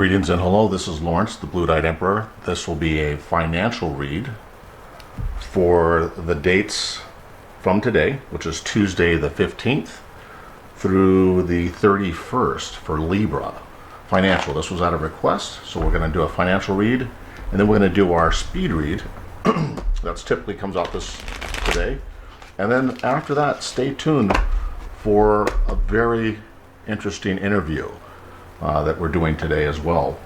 Greetings and hello, this is Lawrence, the Blue-Eyed Emperor. This will be a financial read for the dates from today, which is Tuesday the 15th through the 31st for Libra. Financial, this was at a request, so we're going to do a financial read, and then we're going to do our speed read. That's typically comes out this today. And then after that, stay tuned for a very interesting interview that we're doing today as well.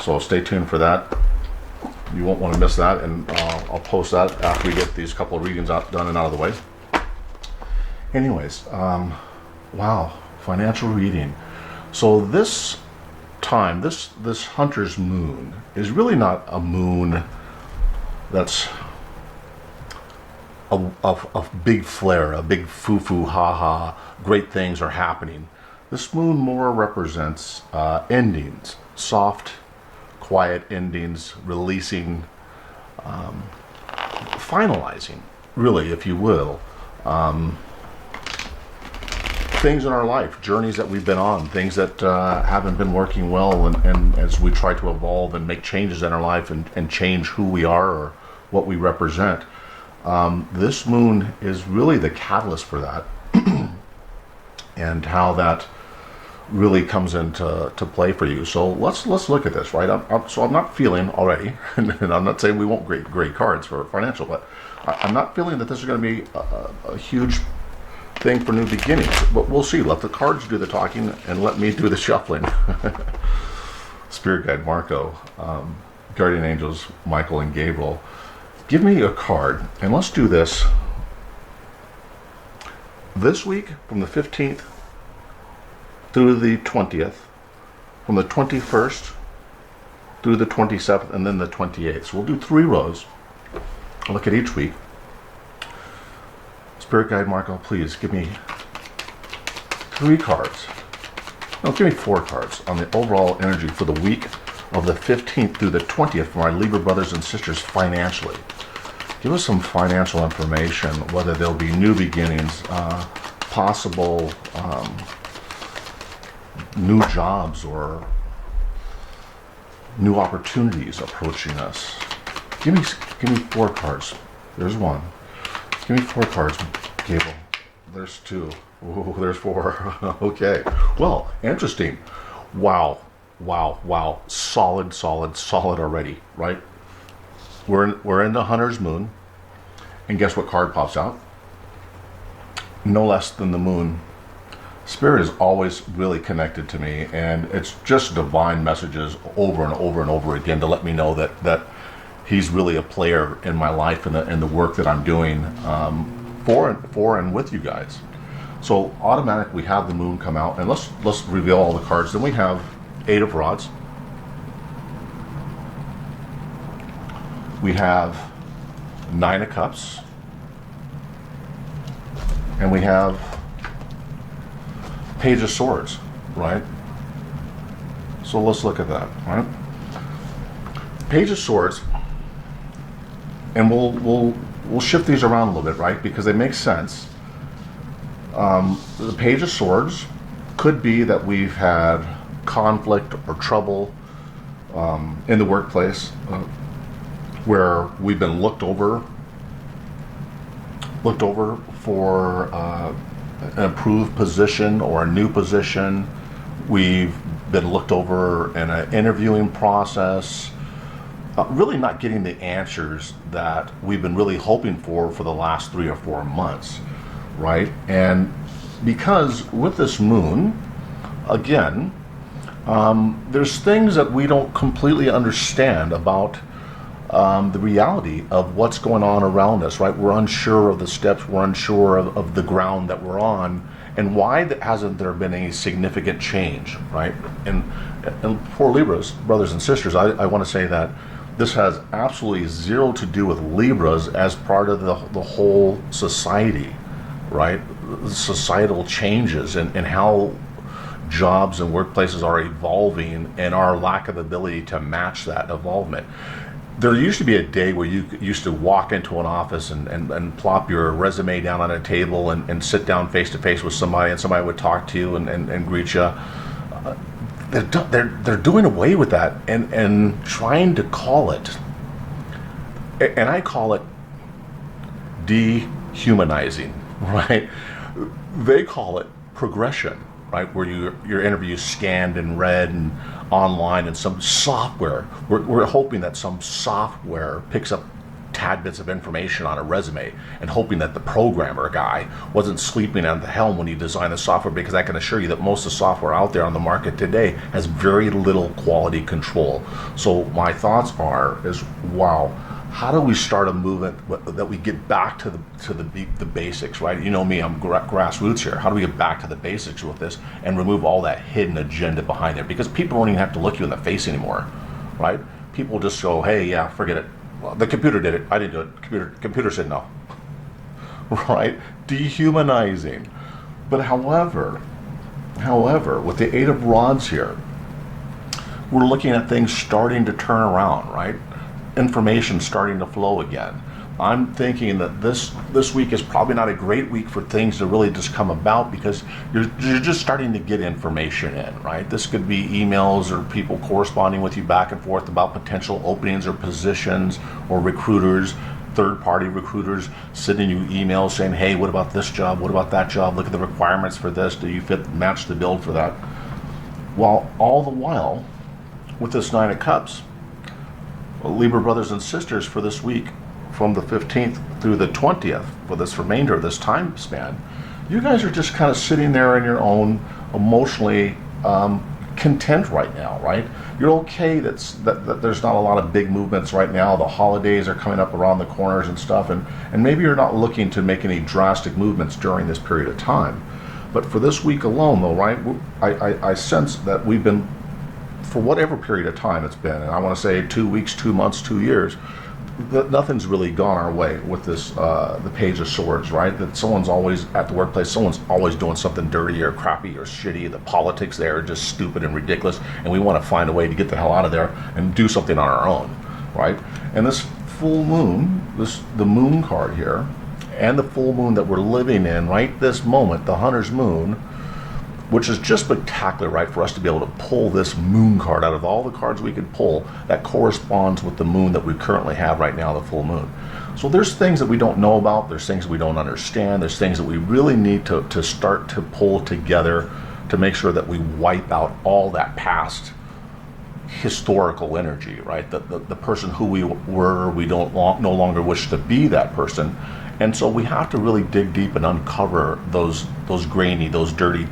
So stay tuned for that. You won't want to miss that, and I'll post that after we get these couple of readings done and out of the way. Anyways, wow, financial reading. So this time, this hunter's moon is really not a moon that's a big flare, a big foo-foo, ha-ha, great things are happening. This moon more represents endings, soft, quiet endings, releasing, finalizing, really, if you will, things in our life, journeys that we've been on, things that haven't been working well, and as we try to evolve and make changes in our life and change who we are or what we represent. This moon is really the catalyst for that, and how that really comes into play for you. So let's look at this, right? I'm not feeling already, and I'm not saying we won't great cards for financial, but I'm not feeling that this is going to be a huge thing for new beginnings. But we'll see. Let the cards do the talking, and let me do the shuffling. Spirit guide Marco, guardian angels Michael and Gabriel, give me a card, and let's do this. This week from the 15th through the 20th, from the 21st through the 27th, and then the 28th. So we'll do 3 rows. Look at each week. Spirit guide Marco, please give me 3 cards. No, give me 4 cards on the overall energy for the week of the 15th through the 20th for my Libra brothers and sisters financially. Give us some financial information, whether there'll be new beginnings, possible new jobs or new opportunities approaching us. Give me 4 cards. There's 1. Give me 4 cards, Gable. There's 2. Ooh, there's 4. Okay. Well, interesting. Wow. Solid already, right? We're in the hunter's moon, and guess what card pops out? No less than the moon. Spirit is always really connected to me, and it's just divine messages over and over and over again to let me know that he's really a player in my life and the work that I'm doing for and with you guys. So automatically we have the moon come out, and let's reveal all the cards. Then we have 8 of rods. We have 9 of cups, and we have Page of Swords, right? So let's look at that, right? Page of Swords, and we'll shift these around a little bit, right? Because they make sense. The Page of Swords could be that we've had conflict or trouble in the workplace, where we've been looked over for an improved position or a new position. We've been looked over in an interviewing process, really not getting the answers that we've been really hoping for the last 3 or 4 months, right? And because with this moon, again, there's things that we don't completely understand about the reality of what's going on around us, right? We're unsure of the steps, we're unsure of the ground that we're on, and why hasn't there been any significant change, right? And for Libras, brothers and sisters, I want to say that this has absolutely zero to do with Libras as part of the whole society, right? Societal changes and how jobs and workplaces are evolving, and our lack of ability to match that evolvement. There used to be a day where you used to walk into an office and plop your resume down on a table and sit down face to face with somebody, and somebody would talk to you and greet you. they're doing away with that and trying to call it, and I call it dehumanizing, right? They call it progression, right? Where your interview is scanned and read and online, and some software. We're hoping that some software picks up tad bits of information on a resume, and hoping that the programmer guy wasn't sleeping at the helm when he designed the software, because I can assure you that most of the software out there on the market today has very little quality control. So my thoughts is, wow, how do we start a movement that we get back to the basics, right? You know me, I'm grassroots here. How do we get back to the basics with this and remove all that hidden agenda behind there? Because people don't even have to look you in the face anymore, right? People just go, hey, yeah, forget it. Well, the computer did it. I didn't do it. Computer said no. Right? Dehumanizing. But however, with the Eight of Rods here, we're looking at things starting to turn around, right? Information starting to flow again. I'm thinking that this week is probably not a great week for things to really just come about, because you're just starting to get information in, right? This could be emails or people corresponding with you back and forth about potential openings or positions, or recruiters, third-party recruiters sending you emails saying, hey, what about this job? What about that job? Look at the requirements for this. Do you match the build for that? While all the while, with this Nine of Cups, Libra brothers and sisters, for this week, from the 15th through the 20th, for this remainder of this time span, you guys are just kind of sitting there in your own emotionally content right now, right? You're okay that there's not a lot of big movements right now. The holidays are coming up around the corners and stuff, and maybe you're not looking to make any drastic movements during this period of time. But for this week alone, though, right, I sense that we've been, for whatever period of time it's been, and I want to say 2 weeks, 2 months, 2 years, that nothing's really gone our way with this, the Page of Swords, right? That someone's always at the workplace, someone's always doing something dirty or crappy or shitty. The politics there are just stupid and ridiculous, and we want to find a way to get the hell out of there and do something on our own, right? And this full moon, the moon card here, and the full moon that we're living in right this moment, the Hunter's Moon, which is just spectacular, right, for us to be able to pull this moon card out of all the cards we could pull that corresponds with the moon that we currently have right now, the full moon. So there's things that we don't know about, there's things that we don't understand, there's things that we really need to start to pull together to make sure that we wipe out all that past historical energy, right? The person who we were, we don't no longer wish to be that person. And so we have to really dig deep and uncover those grainy, those dirty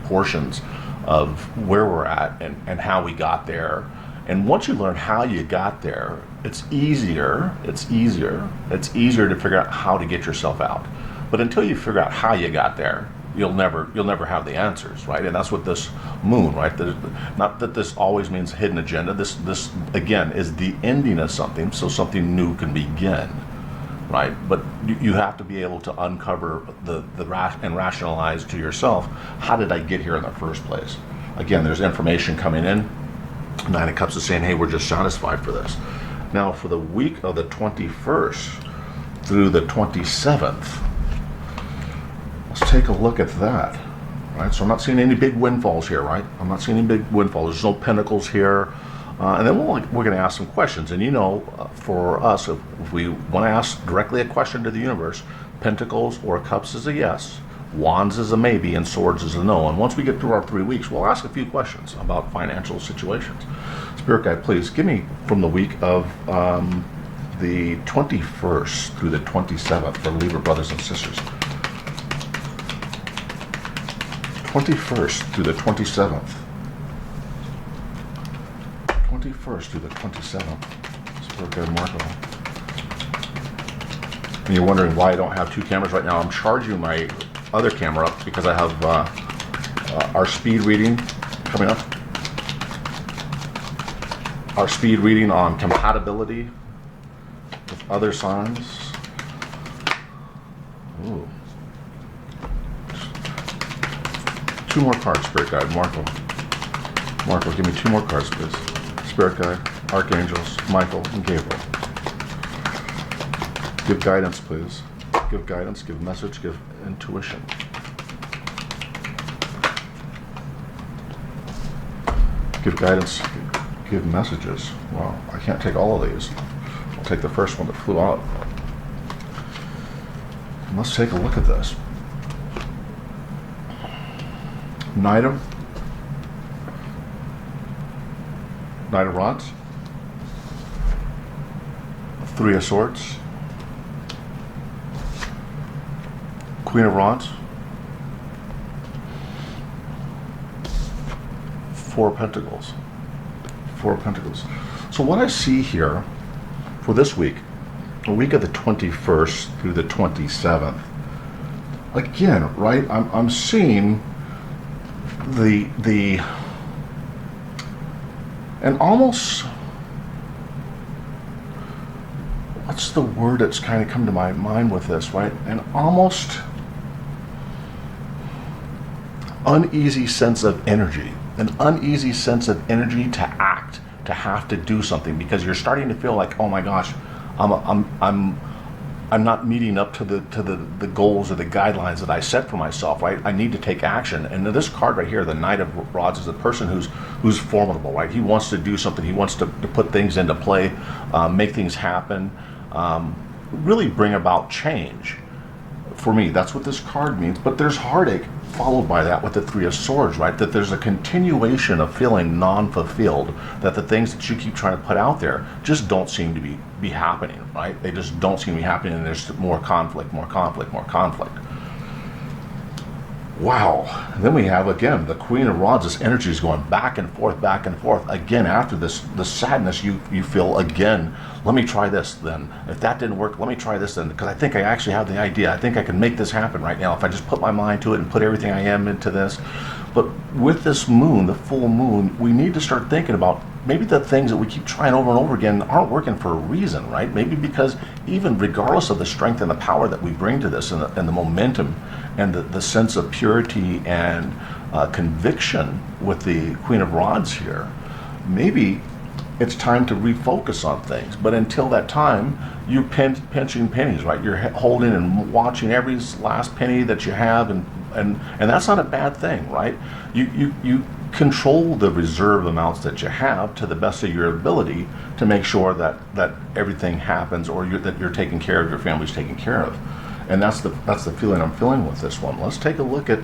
portions of where we're at and how we got there. And once you learn how you got there, it's easier to figure out how to get yourself out. But until you figure out how you got there, you'll never have the answers, right? And that's what this moon, right? Not that this always means hidden agenda. This again is the ending of something, so something new can begin. Right, but you have to be able to uncover and rationalize to yourself, how did I get here in the first place? Again, there's information coming in. Nine of Cups is saying, hey, we're just satisfied for this. Now, for the week of the 21st through the 27th, let's take a look at that. Right, so I'm not seeing any big windfalls here, right? I'm not seeing any big windfalls. There's no pentacles here. And then we're going to ask some questions. And for us, if we want to ask directly a question to the universe, Pentacles or Cups is a yes, Wands is a maybe, and Swords is a no. And once we get through our 3 weeks, we'll ask a few questions about financial situations. Spirit guide, please give me from the week of the 21st through the 27th for Libra brothers and sisters. 21st through the 27th. 21st through the 27th. Spirit guide Marco. And you're wondering why I don't have 2 cameras right now. I'm charging my other camera up because I have our speed reading coming up. Our speed reading on compatibility with other signs. Ooh. 2 more cards, Spirit guide Marco. Marco, give me 2 more cards, please. Spirit guide, Archangels, Michael, and Gabriel. Give guidance, please. Give guidance, give message, give intuition. Give guidance, give messages. Well, I can't take all of these. I'll take the first one that flew out. Let's take a look at this. Knight of Rods, Three of Swords, Queen of Rods, Four of Pentacles. Four of Pentacles. So what I see here for this week, the week of the 21st through the 27th, again, right, I'm seeing the and almost, what's the word that's kind of come to my mind with this, right? An almost uneasy sense of energy, an uneasy sense of energy to act, to have to do something, because you're starting to feel like, oh my gosh, I'm not meeting up to the goals or the guidelines that I set for myself, right? I need to take action. And this card right here, the Knight of Rods, is a person who's formidable, right? He wants to do something. He wants to put things into play, make things happen, really bring about change. For me, that's what this card means. But there's heartache followed by that with the Three of Swords, right? That there's a continuation of feeling non-fulfilled, that the things that you keep trying to put out there just don't seem to be happening, right? They just don't seem to be happening, and there's more conflict. Wow. And then we have, again, the Queen of Rods. This energy is going back and forth. Again, after the sadness, you feel, again, let me try this then. If that didn't work, let me try this then, because I think I actually have the idea. I think I can make this happen right now if I just put my mind to it and put everything I am into this. But with this moon, the full moon, we need to start thinking about maybe the things that we keep trying over and over again aren't working for a reason, right? Maybe because even regardless of the strength and the power that we bring to this, and the momentum and the sense of purity and conviction with the Queen of Rods here, maybe it's time to refocus on things. But until that time, you're pinching pennies, right? You're holding and watching every last penny that you have, and that's not a bad thing, right? You control the reserve amounts that you have to the best of your ability to make sure that everything happens, or that you're taken care of, your family's taken care of. And that's the feeling I'm feeling with this one. Let's take a look at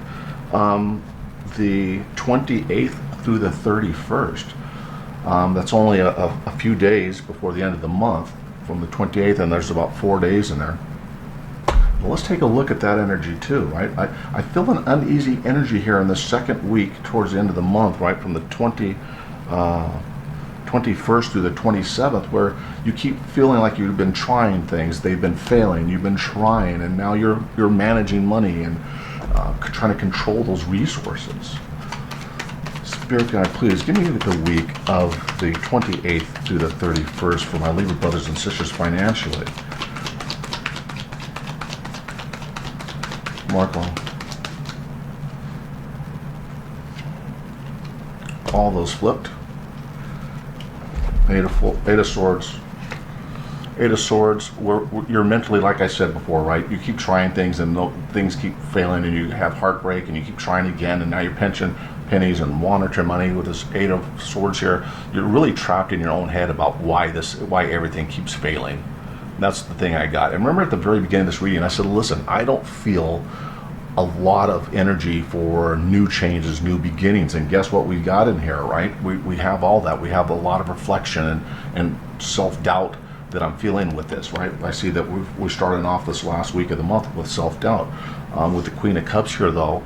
the 28th through the 31st. That's only a few days before the end of the month from the 28th, and there's about 4 days in there. Well, let's take a look at that energy too, right? I feel an uneasy energy here in the second week towards the end of the month, right, from the 21st through the 27th, where you keep feeling like you've been trying things, they've been failing, you've been trying, and now you're managing money and trying to control those resources. Spirit guide, please give me the week of the 28th through the 31st for my Libra brothers and sisters financially. Marco. All those flipped. Eight of Swords. Eight of Swords, you're mentally, like I said before, right? You keep trying things and things keep failing, and you have heartbreak, and you keep trying again, and now you're pinching pennies and monitoring money with this Eight of Swords here. You're really trapped in your own head about why everything keeps failing. That's the thing I got. And remember at the very beginning of this reading, I said, listen, I don't feel a lot of energy for new changes, new beginnings. And guess what we got in here, right? We have all that. We have a lot of reflection and self-doubt that I'm feeling with this, right? I see that we're starting off this last week of the month with self-doubt. With the Queen of Cups here, though,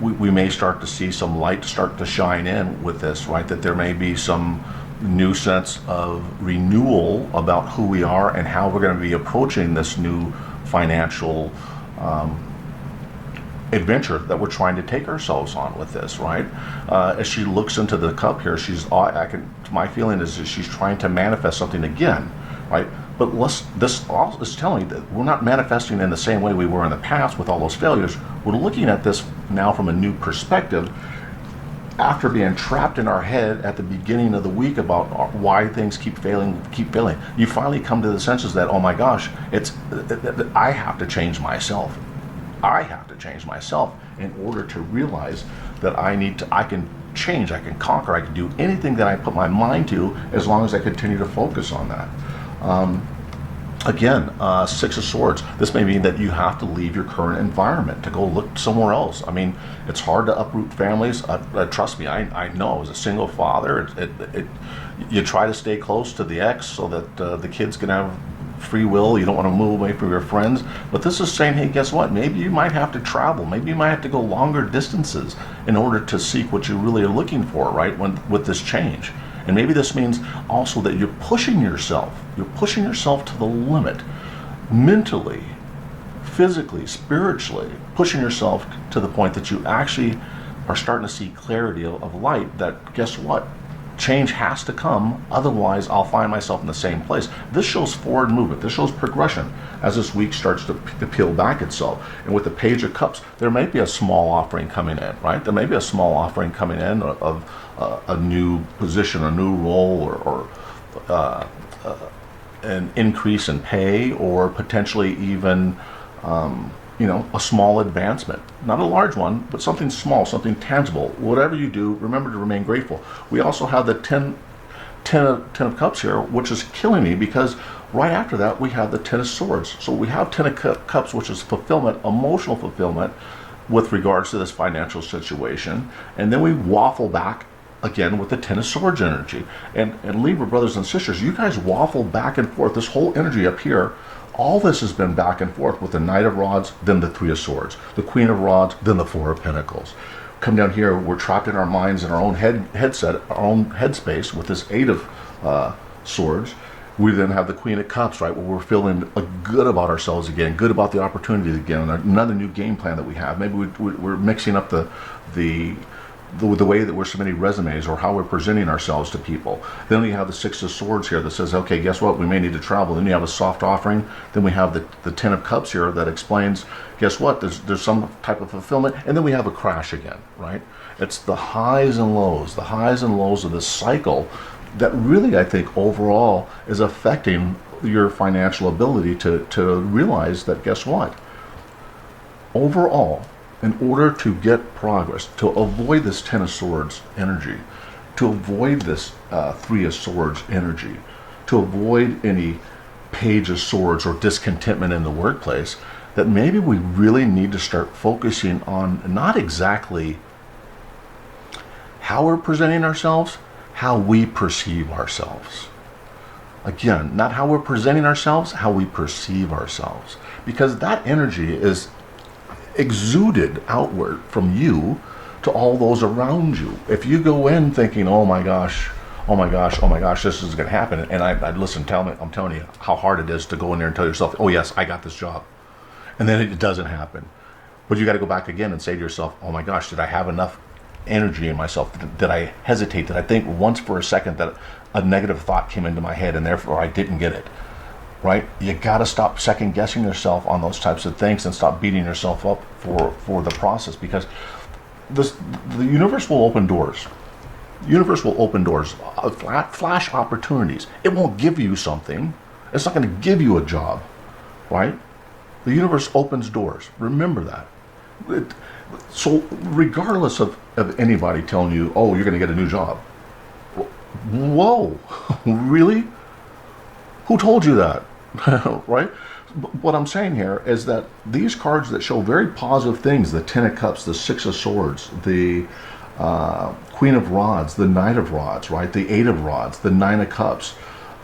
we may start to see some light start to shine in with this, right? That there may be some new sense of renewal about who we are and how we're going to be approaching this new financial adventure that we're trying to take ourselves on with this, right? As she looks into the cup here, my feeling is that she's trying to manifest something again, right? But this all is telling you that we're not manifesting in the same way we were in the past with all those failures. We're looking at this now from a new perspective, after being trapped in our head at the beginning of the week about why things keep failing. You finally come to the senses that, oh my gosh, I have to change myself. I have to change myself in order to realize that I can change, I can conquer, I can do anything that I put my mind to, as long as I continue to focus on that. Again, Six of Swords. This may mean that you have to leave your current environment to go look somewhere else. I mean, it's hard to uproot families. Trust me, I know. As a single father, you try to stay close to the ex so that the kids can have free will. You don't want to move away from your friends. But this is saying, hey, guess what? Maybe you might have to travel. Maybe you might have to go longer distances in order to seek what you really are looking for, right? With this change. And maybe this means also that you're pushing yourself. You're pushing yourself to the limit, mentally, physically, spiritually, pushing yourself to the point that you actually are starting to see clarity of light that, guess what? Change has to come, otherwise I'll find myself in the same place. This shows forward movement. This shows progression as this week starts to peel back itself. And with the Page of Cups, there may be a small offering coming in, right? There may be a small offering coming in of a new position, a new role, or an increase in pay, or potentially even a small advancement. Not a large one, but something small, something tangible. Whatever you do, remember to remain grateful. We also have the Ten of Cups here, which is killing me, because right after that we have the Ten of Swords. So we have Ten of Cups, which is fulfillment, emotional fulfillment with regards to this financial situation. And then we waffle back again with the Ten of Swords energy. And Libra brothers and sisters, you guys waffle back and forth. This whole energy up here, all this has been back and forth with the Knight of Rods, then the Three of Swords, the Queen of Rods, then the Four of Pentacles. Come down here, we're trapped in our minds, in our own headset, our own headspace with this Eight of Swords. We then have the Queen of Cups, right, where we're feeling good about ourselves again, good about the opportunity again, another new game plan that we have. Maybe we're mixing up the way that we're submitting resumes, or how we're presenting ourselves to people. Then we have the Six of Swords here that says, okay, guess what? We may need to travel. Then you have a soft offering. Then we have the Ten of Cups here that explains, guess what? There's some type of fulfillment. And then we have a crash again, right? It's the highs and lows of this cycle that really, I think, overall is affecting your financial ability to realize that, guess what? Overall, in order to get progress, to avoid this Ten of Swords energy, to avoid this Three of Swords energy, to avoid any Page of Swords or discontentment in the workplace, that maybe we really need to start focusing on not exactly how we're presenting ourselves, how we perceive ourselves. Again, not how we're presenting ourselves, how we perceive ourselves. Because that energy is exuded outward from you to all those around you. If you go in thinking, oh my gosh, this is going to happen, and I'm telling you how hard it is to go in there and tell yourself, oh yes, I got this job, and then it doesn't happen. But you got to go back again and say to yourself, oh my gosh, did I have enough energy in myself? Did I hesitate? Did I think once for a second that a negative thought came into my head and therefore I didn't get it? Right? You got to stop second guessing yourself on those types of things and stop beating yourself up for the process, because the universe will open doors. The universe will open doors, flash opportunities. It won't give you something. It's not going to give you a job, right? The universe opens doors. Remember that. So regardless of anybody telling you, oh, you're going to get a new job. Whoa, really? Who told you that? Right? What I'm saying here is that these cards that show very positive things, the Ten of Cups, the Six of Swords, the Queen of Rods, the Knight of Rods, right? The Eight of Rods, the Nine of Cups.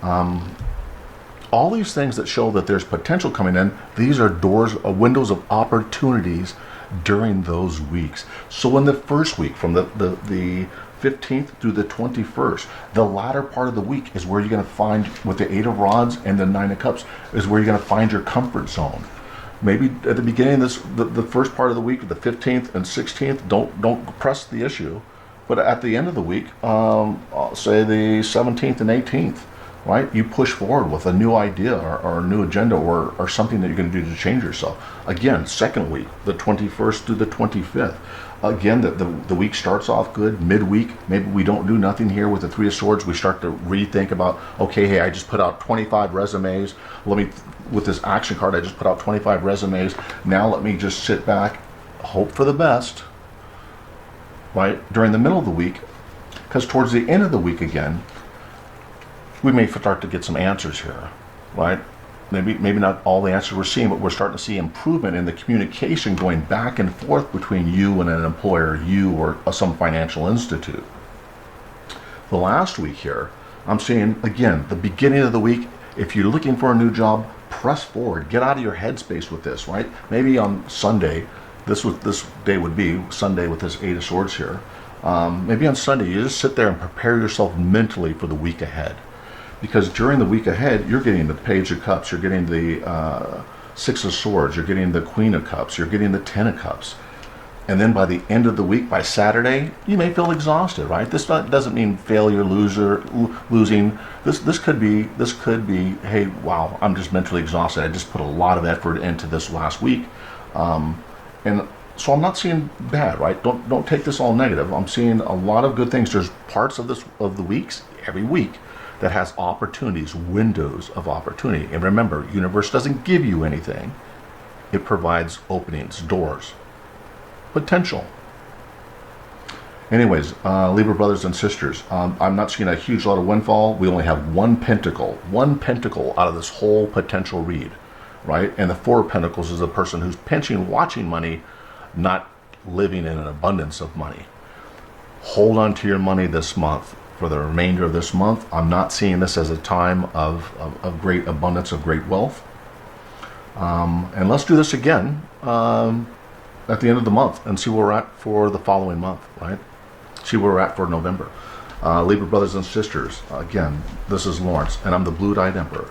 All these things that show that there's potential coming in, these are doors, windows of opportunities during those weeks. So in the first week, from the 15th through the 21st, the latter part of the week is where you're going to find, with the Eight of Rods and the Nine of Cups, is where you're going to find your comfort zone. Maybe at the beginning of the first part of the week, the 15th and 16th, don't press the issue. But at the end of the week, say the 17th and 18th, right? You push forward with a new idea or a new agenda or something that you're going to do to change yourself. Again, second week, the 21st through the 25th. Again, the week starts off good. Midweek, maybe we don't do nothing here with the Three of Swords. We start to rethink about, okay, hey, I just put out 25 resumes. With this action card, I just put out 25 resumes. Now let me just sit back, hope for the best, right, during the middle of the week, because towards the end of the week again, we may start to get some answers here, right? Maybe not all the answers we're seeing, but we're starting to see improvement in the communication going back and forth between you and an employer, you or some financial institute. The last week here, I'm seeing, again, the beginning of the week, if you're looking for a new job, press forward. Get out of your headspace with this, right? Maybe on Sunday, this day would be Sunday with this Eight of Swords here. Maybe on Sunday, you just sit there and prepare yourself mentally for the week ahead. Because during the week ahead, you're getting the Page of Cups, you're getting the Six of Swords, you're getting the Queen of Cups, you're getting the Ten of Cups. And then by the end of the week, by Saturday, you may feel exhausted, right? This doesn't mean failure, losing. This could be, hey, wow, I'm just mentally exhausted. I just put a lot of effort into this last week. And so I'm not seeing bad, right? Don't take this all negative. I'm seeing a lot of good things. There's parts of the weeks, every week, that has opportunities, windows of opportunity. And remember, universe doesn't give you anything. It provides openings, doors, potential. Anyways, Libra brothers and sisters, I'm not seeing a huge lot of windfall. We only have one pentacle out of this whole potential read, right? And the Four of Pentacles is a person who's pinching, watching money, not living in an abundance of money. Hold on to your money this month. For the remainder of this month, I'm not seeing this as a time of great abundance, of great wealth. And let's do this again at the end of the month and see where we're at for the following month, right? See where we're at for November. Libra brothers and sisters, again, this is Lawrence, and I'm the Blue-Eyed Emperor.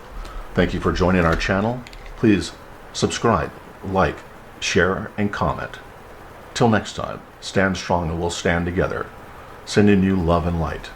Thank you for joining our channel. Please subscribe, like, share, and comment. Till next time, stand strong and we'll stand together. Sending you love and light.